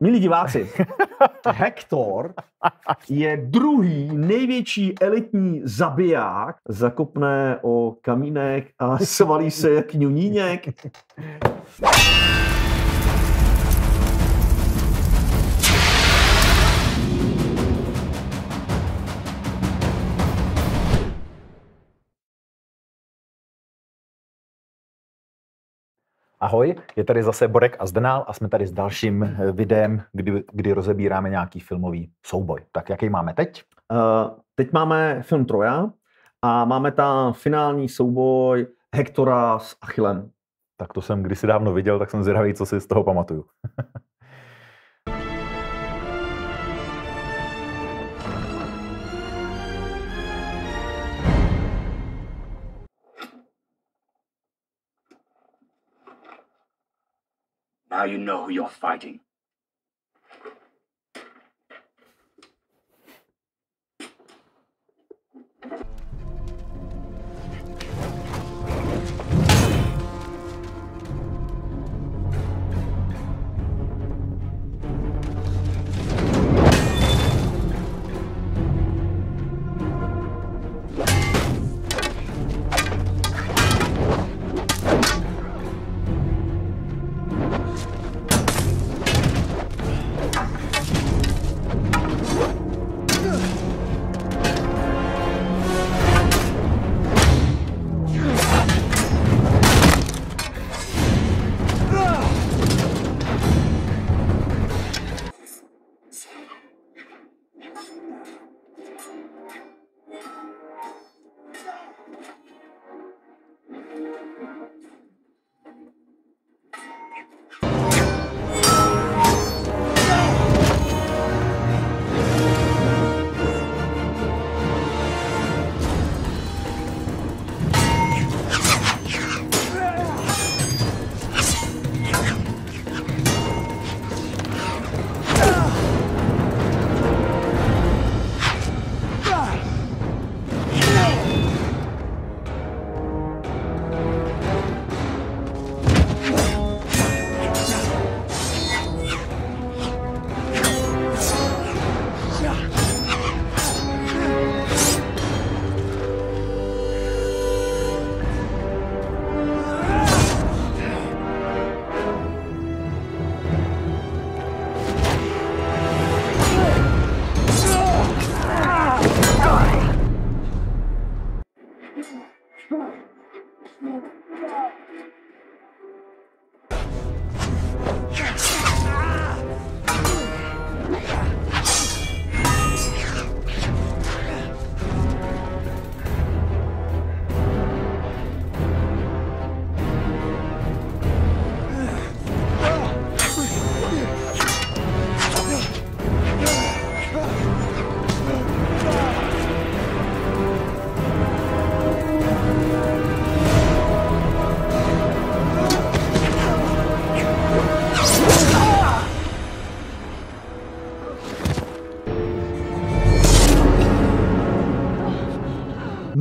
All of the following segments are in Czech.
Milí diváci, Hektor je druhý největší elitní zabiják, zakopne o kamínek a svalí se jak ňuníněk. Ahoj, je tady zase Borek a Zdenál a jsme tady s dalším videem, kdy rozebíráme nějaký filmový souboj. Tak jaký máme teď? Teď máme film Troja a máme tam finální souboj Hektora s Achillem. Tak to jsem kdysi dávno viděl, tak jsem zvědavý, co si z toho pamatuju. Now you know who you're fighting.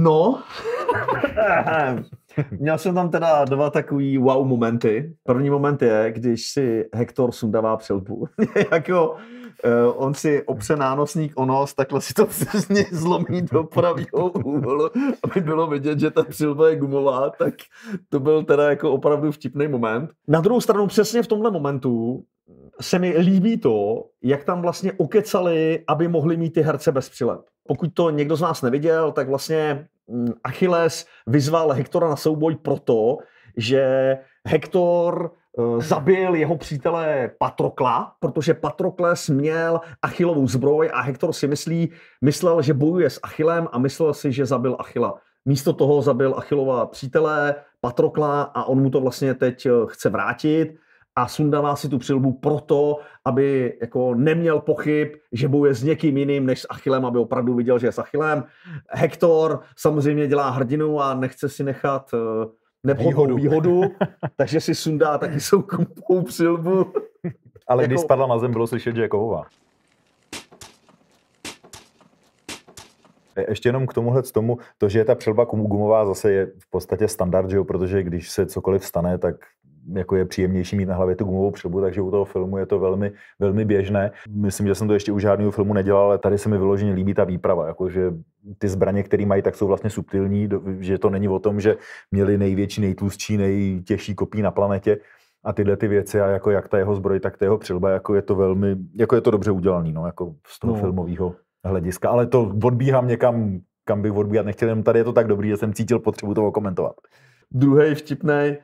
No, měl jsem tam teda dva takový wow momenty. První moment je, když si Hektor sundává přilbu. Jako, on si opře nánosník o nos, takhle si to přesně zlomí do pravýho úhlu, aby bylo vidět, že ta přilba je gumová, tak to byl teda jako opravdu vtipný moment. Na druhou stranu přesně v tomhle momentu se mi líbí to, jak tam vlastně okecali, aby mohli mít ty herce bez přileb. Pokud to někdo z nás neviděl, tak vlastně Achilles vyzval Hektora na souboj proto, že Hektor zabil jeho přítele Patrokla, protože Patrokles měl Achillovou zbroj a Hektor si myslel, že bojuje s Achillem a myslel si, že zabil Achilla. Místo toho zabil Achillova přítele Patrokla a on mu to vlastně teď chce vrátit a sundává si tu přilbu proto, aby jako neměl pochyb, že bojuje s někým jiným než s Achillem, aby opravdu viděl, že je s Achillem. Hektor samozřejmě dělá hrdinu a nechce si nechat nevhodnou výhodu, takže si sundá taky soukromou přilbu. Ale když spadla na zem, bylo slyšet, že je kovová. Ještě jenom k tomuhle tomu, to, že je ta přilba gumová, zase je v podstatě standard, že jo? Protože když se cokoliv stane, tak jako je příjemnější mít na hlavě tu gumovou přilbu, takže u toho filmu je to velmi, velmi běžné. Myslím, že jsem to ještě u žádného filmu nedělal, ale tady se mi vyloženě líbí ta výprava, jakože ty zbraně, které mají, tak jsou vlastně subtilní, že to není o tom, že měli největší, nejtlustší, nejtěžší kopí na planetě a tyhle ty věci a jako jak ta jeho zbroj, tak ta jeho přilba, jako je to velmi, jako je to dobře udělaný, no, jako z toho filmového hlediska, ale to odbíhám někam, kam bych odbíhat nechtěl, jenom tady je to tak dobrý, že jsem cítil potřebu toho komentovat. Druhý vtipný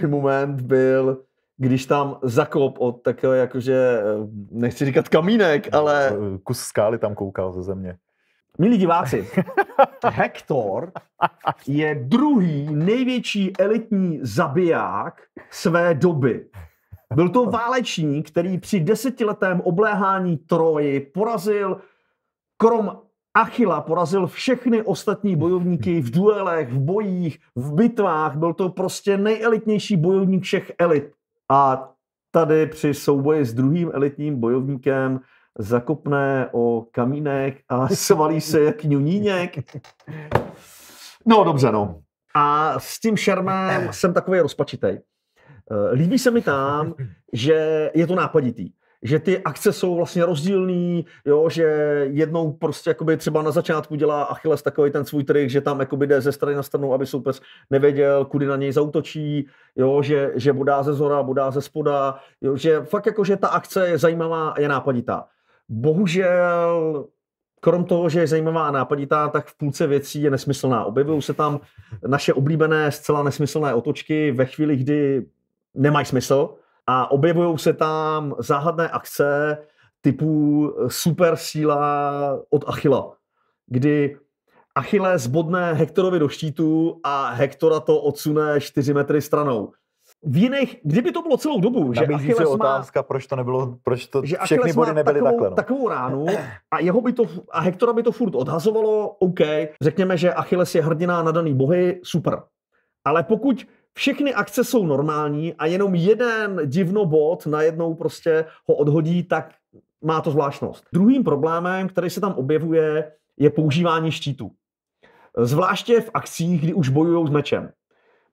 moment byl, když tam zakop od takové, jakože, nechci říkat kamínek, ale... Kus skály tam koukal ze země. Milí diváci, Hector je druhý největší elitní zabiják své doby. Byl to válečník, který při 10letém obléhání Troji porazil krom Achilla, porazil všechny ostatní bojovníky v duelech, v bojích, v bitvách. Byl to prostě nejelitnější bojovník všech elit. A tady při souboji s druhým elitním bojovníkem zakopne o kamínek a svalí se jak ňuníněk. No dobře, no. A s tím šarmem jsem takový rozpačitej. Líbí se mi tam, že je to nápaditý. Že ty akce jsou vlastně rozdílný, jo, že jednou prostě jakoby třeba na začátku dělá Achilles takový ten svůj trik, že tam jakoby jde ze strany na stranu, aby soupeř nevěděl, kudy na něj zaútočí, jo, že bodá ze zhora, bodá ze spoda, jo, že fakt jako, že ta akce je zajímavá a je nápaditá. Bohužel, krom toho, že je zajímavá a nápaditá, tak v půlce věcí je nesmyslná. Objevují se tam naše oblíbené zcela nesmyslné otočky ve chvíli, kdy nemají smysl. A objevují se tam záhadné akce typu super síla od Achilla, kdy Achilles bodne Hektorovi do štítu a Hektora to odsune 4 metry stranou. V jiných, kdyby to bylo celou dobu, že Achilles má otázka, proč to nebylo, proč to že všechny body nebyly takhle. No. Takovou ránu a Hektora by to furt odhazovalo, OK, řekněme, že Achilles je hrdina na daný bohy, super. Ale pokud všechny akce jsou normální a jenom jeden divnobod najednou prostě ho odhodí, tak má to zvláštnost. Druhým problémem, který se tam objevuje, je používání štítu. Zvláště v akcích, kdy už bojují s mečem.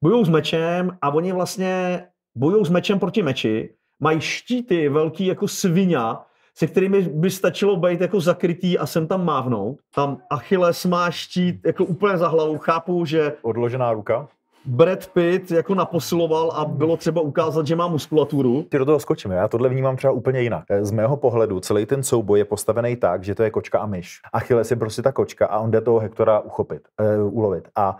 Bojují s mečem a oni vlastně bojují s mečem proti meči, mají štíty velký jako svině, se kterými by stačilo být jako zakrytý a sem tam mávnout. Tam Achilles má štít jako úplně za hlavou. Chápu, že... Odložená ruka. Brad Pitt jako naposiloval a bylo třeba ukázat, že má muskulaturu. Ty do toho skočíme, já tohle vnímám třeba úplně jinak. Z mého pohledu celý ten souboj je postavený tak, že to je kočka a myš. Achilles je prostě ta kočka a on jde toho Hektora ulovit. A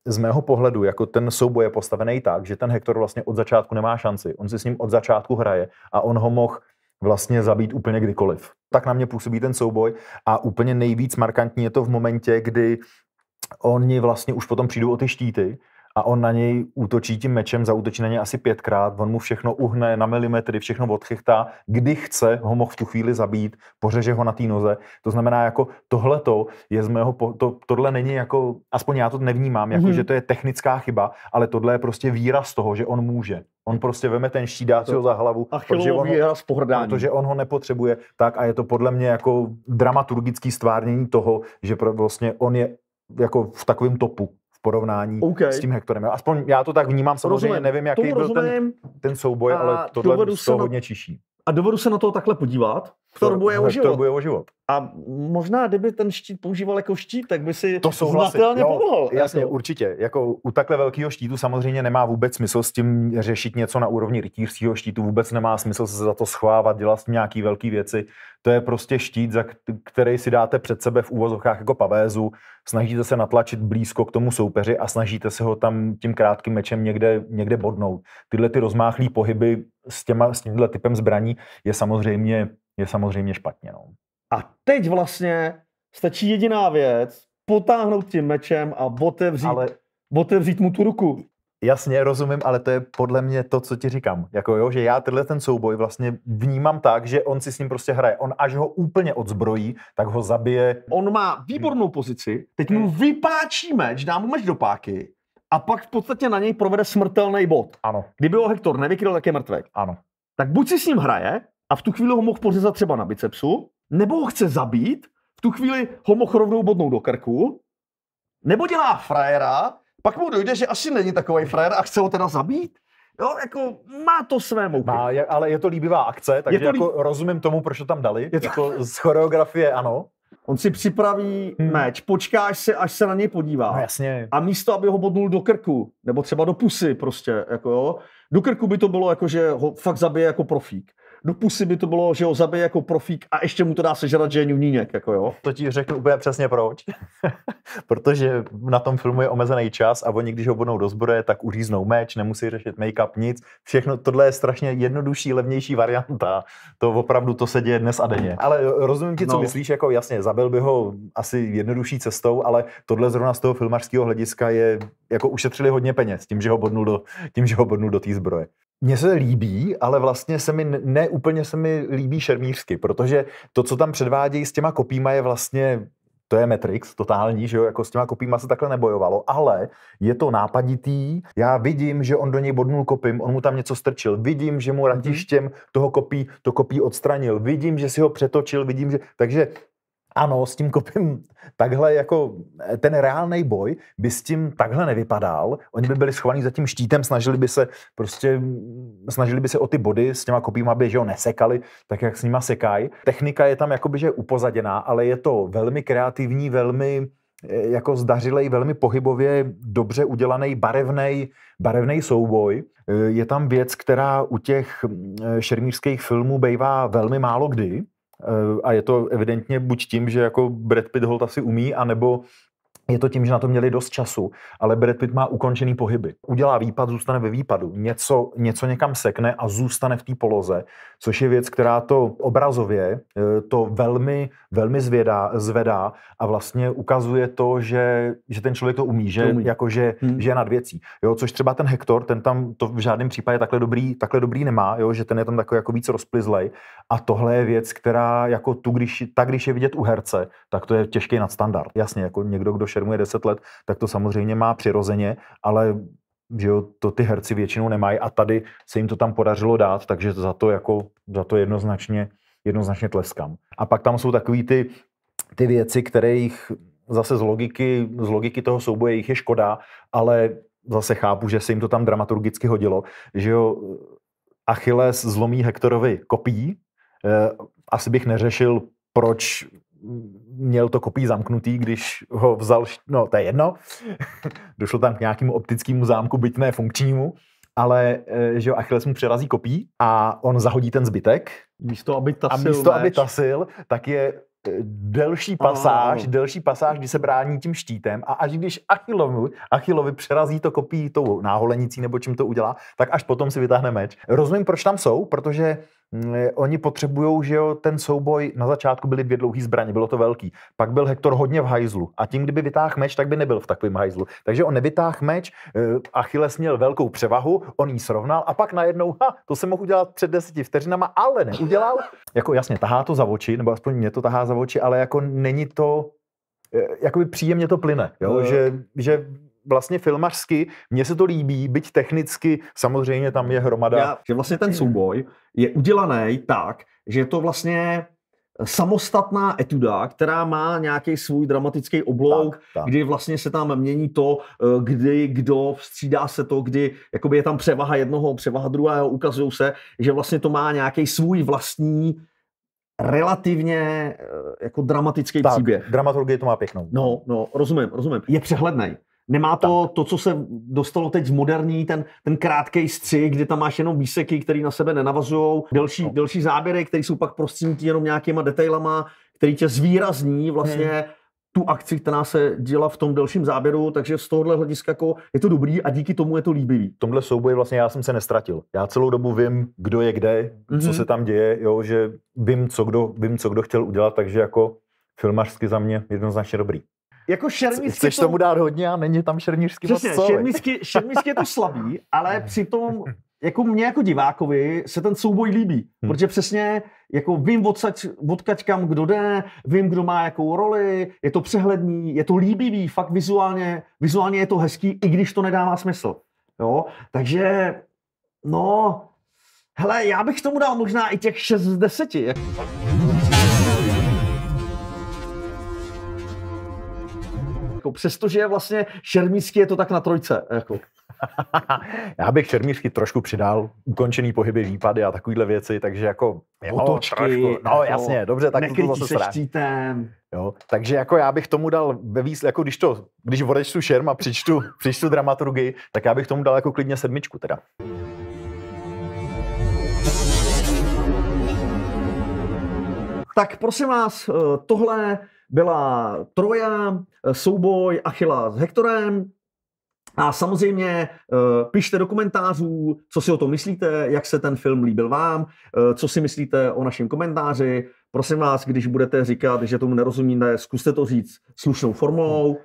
z mého pohledu jako ten souboj je postavený tak, že ten Hektor vlastně od začátku nemá šanci. On si s ním od začátku hraje a on ho mohl vlastně zabít úplně kdykoliv. Tak na mě působí ten souboj a úplně nejvíc markantní je to v momentě, kdy oni vlastně už potom přijdou o ty štíty a on na něj útočí tím mečem, zaútočí na něj asi 5krát, on mu všechno uhne na milimetry, všechno odchychtá, kdy chce, ho mohl v tu chvíli zabít, pořeže ho na té noze. To znamená, jako tohleto je z mého, tohle není jako, aspoň já to nevnímám, jako že to je technická chyba, ale tohle je prostě výraz toho, že on může. On prostě veme ten štít, dá si ho za hlavu, protože on ho nepotřebuje, tak a je to podle mě jako dramaturgický stvárnění toho, že vlastně on je jako v takovém topu porovnání s tím Hektorem. Aspoň já to tak vnímám, samozřejmě nevím, jaký byl ten souboj, ale tohle z toho hodně čiší. A dovedu se na to takhle podívat. Hektor bojuje o život. A možná, kdyby ten štít používal jako štít, tak by si znatelně pomohl. Jasně, jako. Určitě. Jako u takhle velkého štítu samozřejmě nemá vůbec smysl s tím řešit něco na úrovni rytířského štítu. Vůbec nemá smysl se za to schovávat, dělat s tím nějaký velký věci. To je prostě štít, za který si dáte před sebe v úvozovkách jako pavézu. Snažíte se natlačit blízko k tomu soupeři a snažíte se ho tam tím krátkým mečem někde bodnout. Tyhle ty rozmáchlý pohyby s tímhle typem zbraní je samozřejmě špatně. No. A teď vlastně stačí jediná věc, potáhnout tím mečem a otevřít mu tu ruku. Jasně, rozumím, ale to je podle mě to, co ti říkám. Jako jo, že já ten souboj vlastně vnímám tak, že on si s ním prostě hraje. On až ho úplně odzbrojí, tak ho zabije. On má výbornou pozici, teď mu vypáčí meč, dá mu meč do páky a pak v podstatě na něj provede smrtelný bod. Ano. Kdyby ho Hektor nevykryl, tak je mrtvek. Ano. Tak buď si s ním hraje a v tu chvíli ho mohl pořezat třeba na bicepsu, nebo ho chce zabít, v tu chvíli ho mohl rovnou bodnout do krku, nebo dělá frajera, pak mu dojde, že asi není takovej frajer a chce ho teda zabít. Jo, jako má to své mouchy. Ale je to líbivá akce, takže jako rozumím tomu, proč to tam dali. Jako z choreografie ano. On si připraví meč, počká, až se na něj podívá. No jasně. A místo, aby ho bodnul do krku, nebo třeba do pusy prostě, jako jo. Do krku by to bylo jako, že ho fakt zabije jako profík. Do pusy by to bylo, že ho zabije jako profík a ještě mu to dá sežrat, že je ňunínek, jako jo. To ti řeknu úplně přesně proč. Protože na tom filmu je omezený čas a oni, když ho bodnou do zbroje, tak uříznou meč, nemusí řešit make-up, nic. Všechno, tohle je strašně jednodušší, levnější varianta. To opravdu to se děje dnes a denně. Ale rozumím ti, co myslíš, jako jasně, zabil by ho asi jednodušší cestou, ale tohle zrovna z toho filmařského hlediska je, jako ušetřili hodně peněz tím, že ho bodnul do té zbroje. Mně se líbí, ale vlastně úplně se mi líbí šermířsky, protože to, co tam předvádějí s těma kopíma, je vlastně, to je Matrix totální, že jo, jako s těma kopíma se takhle nebojovalo, ale je to nápaditý, já vidím, že on do něj bodnul kopím, on mu tam něco strčil, vidím, že mu ratištěm to kopí odstranil, vidím, že si ho přetočil, vidím, že, takže ano, s tím kopím takhle jako ten reálnej boj by s tím takhle nevypadal. Oni by byli schovaní za tím štítem, snažili by se o ty body s těma kopím, aby že ho nesekali, tak jak s nima sekají. Technika je tam jakoby že upozaděná, ale je to velmi kreativní, velmi jako zdařilej, velmi pohybově dobře udělaný, barevnej souboj. Je tam věc, která u těch šermířských filmů bývá velmi málo kdy. A je to evidentně buď tím, že jako Brad Pitt holt asi umí, anebo je to tím, že na to měli dost času, ale Brad Pitt má ukončený pohyby. Udělá výpad, zůstane ve výpadu. Něco někam sekne a zůstane v té poloze, což je věc, která to obrazově to velmi, velmi zvedá a vlastně ukazuje to, že ten člověk to umí, že je nad věcí. Jo, což třeba ten Hector, ten tam to v žádném případě takhle dobrý nemá, jo, že ten je tam takový jako víc rozplizlej. A tohle je věc, která jako když je vidět u herce, tak to je těžký nadstandard. Jasně, jako někdo, kdo šermuje 10 let, tak to samozřejmě má přirozeně, ale že jo, to ty herci většinou nemají a tady se jim to tam podařilo dát, takže za to jednoznačně tleskám. A pak tam jsou takový ty věci, které jich zase z logiky toho souboje jich je škoda, ale zase chápu, že se jim to tam dramaturgicky hodilo, že jo, Achilles zlomí Hektorovi kopí, asi bych neřešil, proč měl to kopí zamknutý, když ho vzal, no to je jedno, došlo tam k nějakému optickému zámku, byť ne funkčnímu, ale že jo, Achilles mu přerazí kopí a on zahodí ten zbytek. Místo, aby tasil, tak je delší pasáž, kdy se brání tím štítem a až když Achillovi přerazí to kopí tou náholenicí nebo čím to udělá, tak až potom si vytáhne meč. Rozumím, proč tam jsou, protože oni potřebujou, že jo, ten souboj, na začátku byly 2 dlouhý zbraně, bylo to velký. Pak byl Hektor hodně v hajzlu a tím, kdyby vytáhl meč, tak by nebyl v takovém hajzlu. Takže on nevytáhl meč, Achilles měl velkou převahu, on jí srovnal a pak najednou, to se mohl udělat před 10 vteřinama, ale neudělal. Jako jasně, tahá to za oči, nebo aspoň mě to tahá za oči, ale jako není to, jakoby příjemně to plyne, jo? Že vlastně filmařsky, mně se to líbí, byť technicky, samozřejmě tam je hromada. Že vlastně ten souboj je udělaný tak, že je to vlastně samostatná etuda, která má nějaký svůj dramatický oblouk, tak. Kdy vlastně se tam mění to, kdo střídá se to, kdy jakoby je tam převaha jednoho, převaha druhého, ukazují se, že vlastně to má nějaký svůj vlastní relativně jako dramatický příběh. Dramaturgie to má pěknou. No, rozumím. Je přehlednej. Nemá to, co se dostalo teď z moderní, ten krátkej střih, kdy tam máš jenom výseky, které na sebe nenavazují, delší záběry, které jsou pak prostředníky jenom nějakýma detailama, který tě zvýrazní vlastně tu akci, která se děla v tom delším záběru, takže z tohohle hlediska jako je to dobrý a díky tomu je to líbivý. V tomhle souboji vlastně já jsem se nestratil. Já celou dobu vím, kdo je kde, co se tam děje, jo, že vím, co kdo chtěl udělat, takže jako filmařsky za mě jednoznačně dobrý. Jako šermířsky chceš tomu dát hodně a není tam šermířsky moc co. Šermířsky je to slabý, ale přitom jako mě jako divákovi se ten souboj líbí, protože přesně jako vím odkaď kam kdo jde, vím, kdo má jakou roli, je to přehledný, je to líbivý, fakt vizuálně je to hezký, i když to nedává smysl. Jo? Takže, no, hele, já bych tomu dal možná i těch 6 z 10. Přestože je vlastně šermířský, je to tak na 3. Jako. Já bych šermířky trošku přidal, ukončený pohyby, výpady a takovýhle věci, takže jako... Otočky, trošku, no jasně, dobře, tak to zase se štítem. Jo, takže jako já bych tomu dal jako když odečtu šerm a přičtu dramaturgii, tak já bych tomu dal jako klidně 7 teda. Tak prosím vás, tohle byla Troja, souboj Achilla s Hektorem. A samozřejmě pište do komentářů, co si o tom myslíte, jak se ten film líbil vám, co si myslíte o našem komentáři. Prosím vás, když budete říkat, že tomu nerozumíte, zkuste to říct slušnou formou.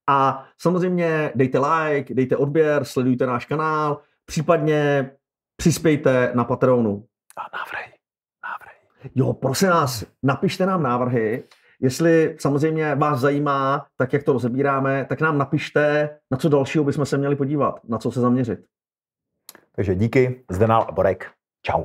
A samozřejmě dejte like, dejte odběr, sledujte náš kanál, případně přispějte na Patreonu. A návrhy. Jo, prosím vás, napište nám návrhy. Jestli samozřejmě vás zajímá, tak jak to rozebíráme, tak nám napište, na co dalšího bychom se měli podívat, na co se zaměřit. Takže díky, Zdenal a Borek. Čau.